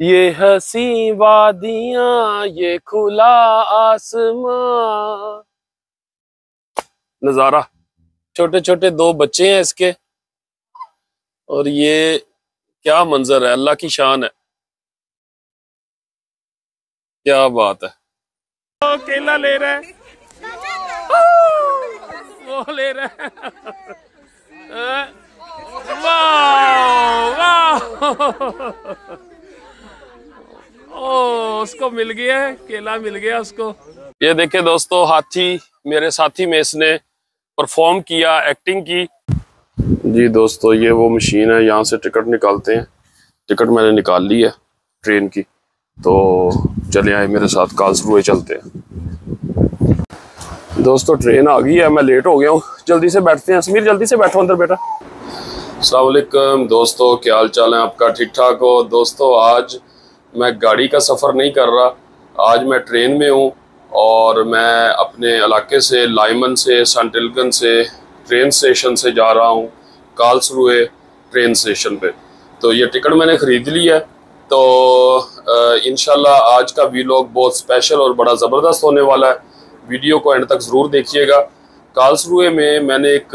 ये हसी वादियां, ये खुला आसमां, नजारा। छोटे छोटे दो बच्चे हैं इसके, और ये क्या मंजर है, अल्लाह की शान है, क्या बात है। तो केला ले रहा है, वो ले रहा है। वाह वाह, ओ उसको मिल गया है, केला मिल गया उसको। ये देखे दोस्तों, हाथी मेरे साथी में इसने परफॉर्म किया, एक्टिंग की। जी दोस्तों, ये वो मशीन है, यहाँ से टिकट निकालते हैं। टिकट मैंने निकाल ली है ट्रेन की, तो चले आए मेरे साथ, कार्लसरूहे चलते हैं। दोस्तों ट्रेन आ गई है, मैं लेट हो गया हूँ, जल्दी से बैठते हैं। समीर जल्दी से बैठो अंदर बेटा। अस्सलाम वालेकुम दोस्तों, क्या हाल चाल है आपका? ठीक ठाक हो दोस्तों? आज मैं गाड़ी का सफ़र नहीं कर रहा, आज मैं ट्रेन में हूँ और मैं अपने इलाके से, लाइमन से, सेंटिलगन से, ट्रेन स्टेशन से जा रहा हूँ कार्लसरूहे ट्रेन स्टेशन पे। तो ये टिकट मैंने ख़रीद ली है। तो इंशाल्लाह आज का वीलॉग बहुत स्पेशल और बड़ा ज़बरदस्त होने वाला है, वीडियो को एंड तक ज़रूर देखिएगा। कार्लसरूहे में मैंने एक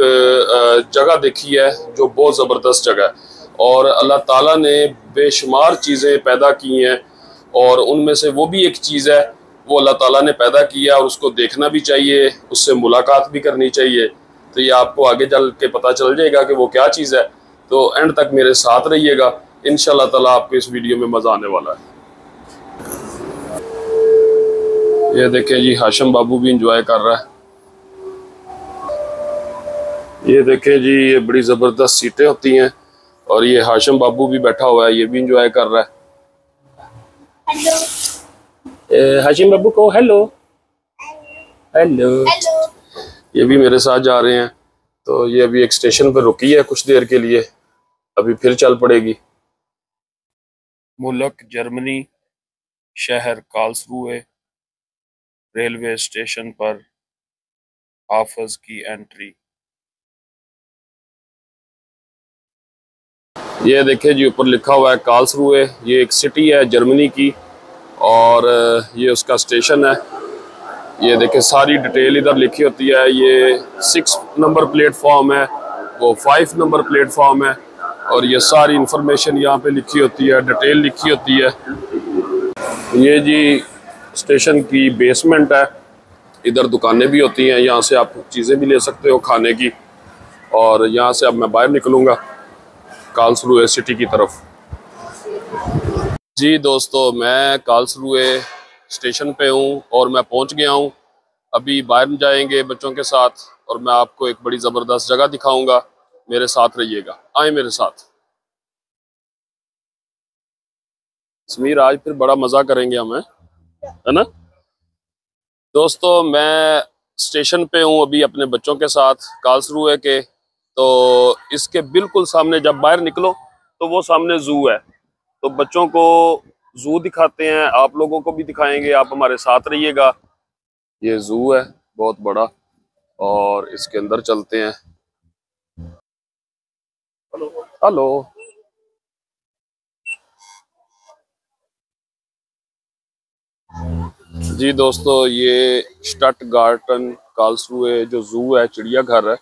जगह देखी है जो बहुत ज़बरदस्त जगह है, और अल्लाह ताला ने बेशुमार चीज़ें पैदा की हैं, और उनमें से वो भी एक चीज़ है, वो अल्लाह ताला ने पैदा किया और उसको देखना भी चाहिए, उससे मुलाकात भी करनी चाहिए। तो ये आपको आगे चल के पता चल जाएगा कि वो क्या चीज़ है। तो एंड तक मेरे साथ रहिएगा, इंशाल्लाह ताला आपको इस वीडियो में मज़ा आने वाला है। ये देखें जी, हाशिम बाबू भी इंजॉय कर रहा है। ये देखें जी, ये बड़ी ज़बरदस्त सीटें होती हैं, और ये हाशिम बाबू भी बैठा हुआ है, ये भी इंजॉय कर रहा है। हाशिम बाबू को हेलो हेलो। ये भी मेरे साथ जा रहे हैं। तो ये अभी एक स्टेशन पर रुकी है कुछ देर के लिए, अभी फिर चल पड़ेगी। मुल्क जर्मनी, शहर कार्लसरूहे, रेलवे स्टेशन पर हाफिज की एंट्री। ये देखिए जी, ऊपर लिखा हुआ है कार्लसरूहे, ये एक सिटी है जर्मनी की, और ये उसका स्टेशन है। ये देखिए सारी डिटेल इधर लिखी होती है। ये 6 नंबर प्लेटफॉर्म है, वो 5 नंबर प्लेटफॉर्म है, और ये सारी इंफॉर्मेशन यहाँ पे लिखी होती है, डिटेल लिखी होती है। ये जी स्टेशन की बेसमेंट है, इधर दुकानें भी होती हैं, यहाँ से आप चीज़ें भी ले सकते हो खाने की। और यहाँ से अब मैं बाहर निकलूँगा कार्लसरूहे सिटी की तरफ। जी दोस्तों, मैं कार्लसरूहे स्टेशन पे हूँ और मैं पहुँच गया हूँ। अभी बाहर जाएंगे बच्चों के साथ, और मैं आपको एक बड़ी ज़बरदस्त जगह दिखाऊंगा, मेरे साथ रहिएगा, आए मेरे साथ। समीर आज फिर बड़ा मज़ा करेंगे हम, है ना दोस्तों? मैं स्टेशन पे हूँ अभी अपने बच्चों के साथ कार्लसरूहे के। तो इसके बिल्कुल सामने जब बाहर निकलो तो वो सामने जू है, तो बच्चों को जू दिखाते हैं, आप लोगों को भी दिखाएंगे, आप हमारे साथ रहिएगा। ये जू है बहुत बड़ा, और इसके अंदर चलते हैं। हेलो। जी दोस्तों, ये स्टटगार्टन कार्लसरूहे जो जू है, चिड़ियाघर है,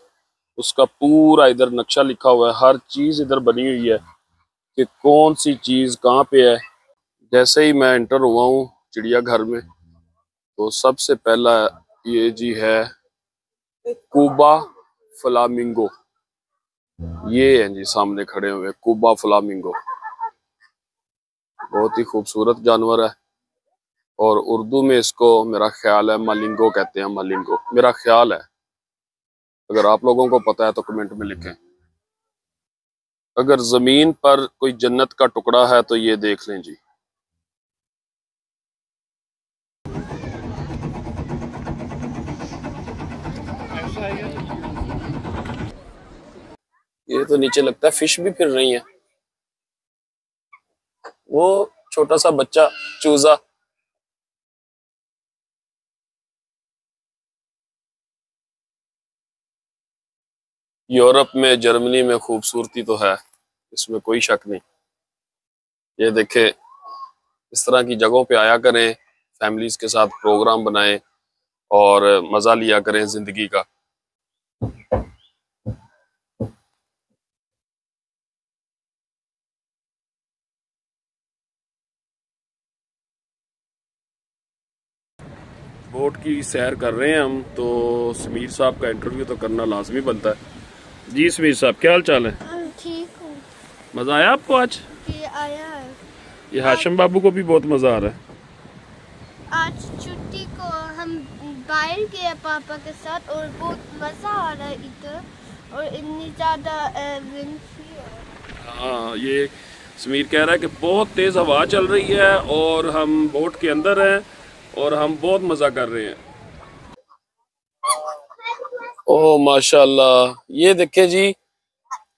उसका पूरा इधर नक्शा लिखा हुआ है, हर चीज़ इधर बनी हुई है कि कौन सी चीज़ कहाँ पे है। जैसे ही मैं एंटर हुआ हूँ चिड़ियाघर में, तो सबसे पहला ये जी है कूबा फ्लामिंगो। ये है जी सामने खड़े हुए कूबा फ्लामिंगो, बहुत ही खूबसूरत जानवर है, और उर्दू में इसको मेरा ख्याल है मलिंगो कहते हैं, मलिंगो मेरा ख्याल है। अगर आप लोगों को पता है तो कमेंट में लिखें। अगर जमीन पर कोई जन्नत का टुकड़ा है तो ये देख लें जी। ये तो नीचे लगता है फिश भी फिर रही है, वो छोटा सा बच्चा चूजा। यूरोप में, जर्मनी में खूबसूरती तो है, इसमें कोई शक नहीं। ये देखे इस तरह की जगहों पे आया करें, फैमिलीज के साथ प्रोग्राम बनाएं और मज़ा लिया करें ज़िंदगी का। बोट की सैर कर रहे हैं हम, तो समीर साहब का इंटरव्यू तो करना लाजमी बनता है। जी समीर साहब, क्या हाल चाल है? ठीक हूँ। मज़ा आया आपको आज? ये आया है। ये हाशिम बाबू को भी बहुत मज़ा आ रहा है। आज छुट्टी को हम बाहर गए पापा के साथ और बहुत मज़ा आ रहा है इधर, और इतनी ज़्यादा विंड भी है। हाँ, ये समीर कह रहा है कि बहुत तेज़ हवा चल रही है और हम बोट के अंदर हैं और हम बहुत मज़ा कर रहे हैं। ओह माशाल्लाह, ये देखे जी,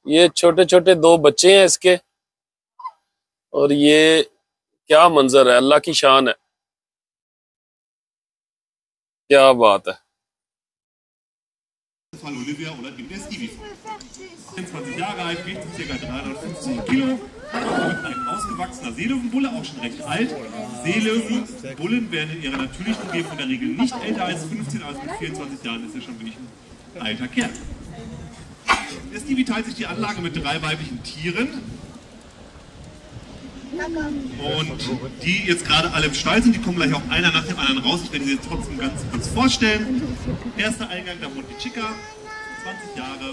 ये छोटे छोटे दो बच्चे हैं इसके, और ये क्या मंजर है, अल्लाह की शान है, क्या बात है। Olivia oder dem der Stevie. 24 Jahre alt, wiegt ca. 350 Kilo, ein ausgewachsener Seelöwenbulle, auch schon recht alt. Seelöwenbullen werden in ihrer natürlichen Umgebung in der Regel nicht älter als 15, also mit 24 Jahren ist er schon wirklich ein alter Kerl. Der Stevie teilt sich die Anlage mit 3 weiblichen Tieren. Und die jetzt gerade alle im Stall sind, die kommen gleich auch einer nach dem anderen raus. Ich werde sie jetzt trotzdem ganz kurz vorstellen. Erster Eingang, da wohnt die Chica, 20 Jahre,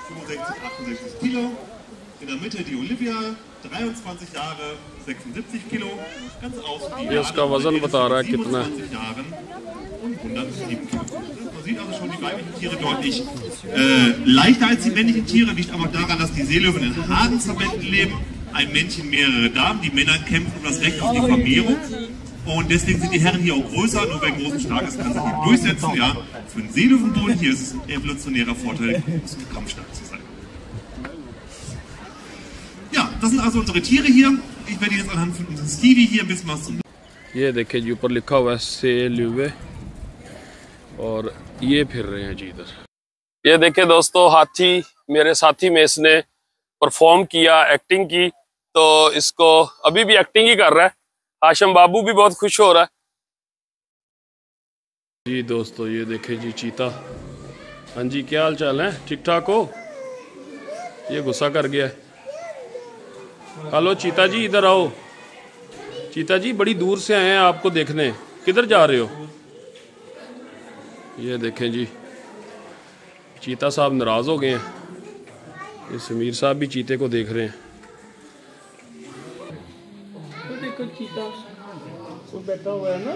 65, 68 Kilo. In der Mitte die Olivia, 23 Jahre, 76 Kilo. Ganz außen die वजन बता रहा है कितना 27 Jahren und 107 Kilo. Man sieht also schon die weiblichen Tiere deutlich leichter als die männlichen Tiere. Liegt aber daran, dass die Seelöwen in Hasenverbänden leben. Ein Männchen, mehrere Damen. Die Männer kämpfen um das Recht auf die Vermehrung. Und deswegen sind die Herren hier auch größer. Nur wer groß und stark ist, kann sich hier durchsetzen. Ja. Für einen Seelöwenbullen hier ist es ein evolutionärer Vorteil, groß und kampfstark zu sein. Ja, das sind also unsere Tiere hier. Ich werde jetzt anhand von unserem Stevie hier ein bisschen was zum... ये देखिए जी, ऊपर लिखा हुआ है सेल्युवे, और ये फिर रहे हैं जी इधर। ये देखिए दोस्तों, हाथी मेरे साथी में इसने परफॉर्म किया, एक्टिंग की, तो इसको अभी भी एक्टिंग ही कर रहा है। हाशिम बाबू भी बहुत खुश हो रहा है। जी दोस्तों, ये देखे जी चीता। हाँ जी, क्या हाल चाल है? ठीक ठाक हो? ये गुस्सा कर गया है। हेलो चीता जी, इधर आओ। चीता जी, बड़ी दूर से आए हैं आपको देखने, किधर जा रहे हो? ये देखें जी, चीता साहब नाराज हो गए हैं। ये समीर साहब भी चीते को देख रहे हैं। तो देखो चीता वो बैठा हुआ है ना,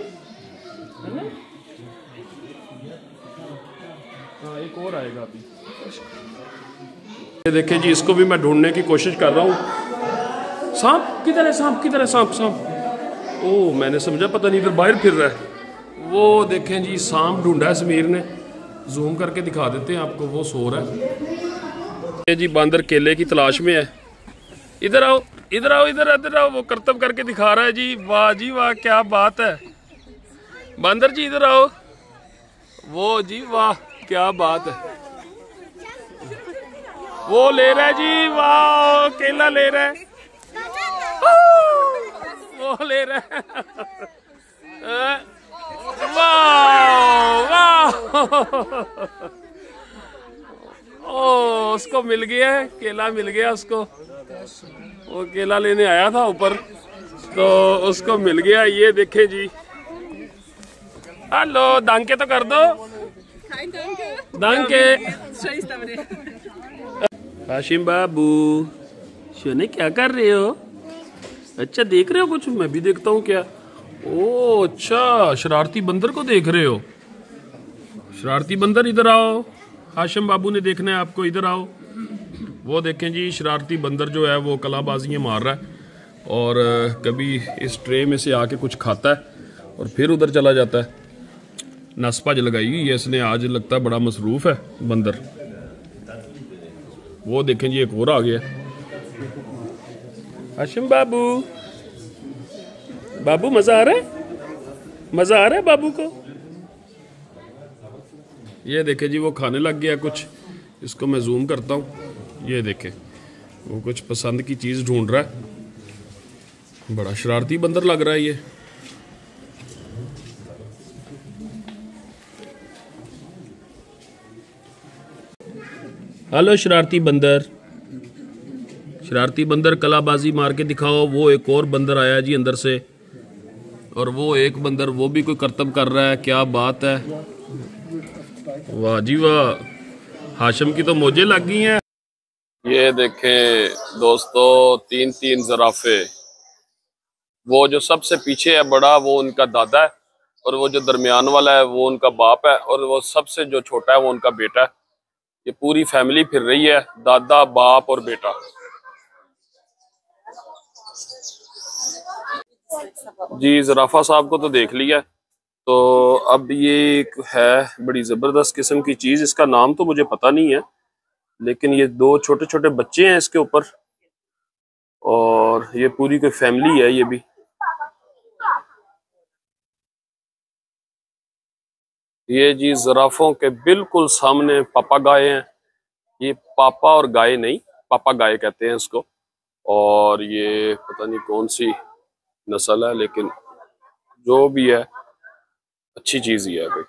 हाँ, एक और आएगा अभी। ये देखें जी, इसको भी मैं ढूंढने की कोशिश कर रहा हूँ। सांप किधर है? सांप किधर है? सांप सांप, ओह मैंने समझा पता नहीं इधर बाहर फिर रहा है। वो देखें जी, सांप ढूंढा है समीर ने, जूम करके दिखा देते हैं आपको, वो सो रहा है। ये जी बंदर केले की तलाश में है। इधर आओ, इधर आओ, इधर आओ। वो करतब करके दिखा रहा है जी, वाह जी वाह, क्या बात है। बंदर जी इधर आओ, वो जी वाह, क्या बात है। वो ले रहा है जी, वाह, केला ले रहा है, वो ले रहा है, वाह वाह। ओ, उसको मिल गया है, केला मिल गया उसको। वो केला लेने आया था ऊपर, तो उसको मिल गया। ये देखे जी, हेलो, दांके तो कर दो, दांके। हाशिम बाबू, सोने क्या कर रहे हो? अच्छा, देख रहे हो कुछ? मैं भी देखता हूँ क्या। ओ अच्छा, शरारती बंदर को देख रहे हो। शरारती बंदर, इधर आओ। हाशिम बाबू ने देखना है आपको, इधर आओ। वो देखें जी, शरारती बंदर जो है वो कलाबाजियाँ मार रहा है, और कभी इस ट्रे में से आके कुछ खाता है और फिर उधर चला जाता है। नसपज लगाई हुई है इसने आज, लगता है बड़ा मसरूफ है बंदर। वो देखें जी, एक और आ गया। हाशिम बाबू, बाबू मजा आ रहा है? मजा आ रहा है बाबू को? ये देखे जी, वो खाने लग गया कुछ। इसको मैं जूम करता हूँ। ये देखे, वो कुछ पसंद की चीज़ ढूंढ रहा है। बड़ा शरारती बंदर लग रहा है ये। हेलो शरारती बंदर, शरारती बंदर कलाबाजी मार के दिखाओ। वो एक और बंदर आया जी अंदर से, और वो एक बंदर वो भी कोई करतब कर रहा है। क्या बात है, वाह जी वाह, हाशिम की तो मौजें लग गई हैं। ये देखें दोस्तों, 3 ज़राफ़े। वो जो सबसे पीछे है बड़ा, वो उनका दादा है, और वो जो दरमियान वाला है वो उनका बाप है, और वो सबसे जो छोटा है वो उनका बेटा है। ये पूरी फैमिली फिर रही है, दादा बाप और बेटा। जी ज़राफ़ा साहब को तो देख लिया, तो अब ये एक है बड़ी ज़बरदस्त किस्म की चीज़। इसका नाम तो मुझे पता नहीं है, लेकिन ये 2 छोटे छोटे बच्चे हैं इसके ऊपर, और ये पूरी कोई फैमिली है ये भी। ये जी ज़राफ़ों के बिल्कुल सामने पापा गाय हैं। ये पापा और गाय नहीं, पापा गाय कहते हैं इसको। और ये पता नहीं कौन सी नस्ल है, लेकिन जो भी है अच्छी चीज़ ही है भाई।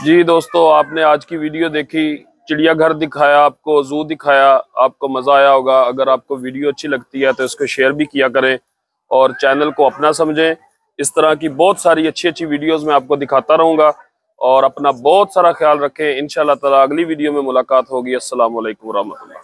जी दोस्तों, आपने आज की वीडियो देखी, चिड़ियाघर दिखाया आपको, जू दिखाया, आपको मज़ा आया होगा। अगर आपको वीडियो अच्छी लगती है तो इसको शेयर भी किया करें, और चैनल को अपना समझें। इस तरह की बहुत सारी अच्छी अच्छी वीडियोस मैं आपको दिखाता रहूँगा, और अपना बहुत सारा ख्याल रखें। इंशाल्लाह ताला अगली वीडियो में मुलाकात होगी। अस्सलाम वालेकुम रहमतुल्लाह।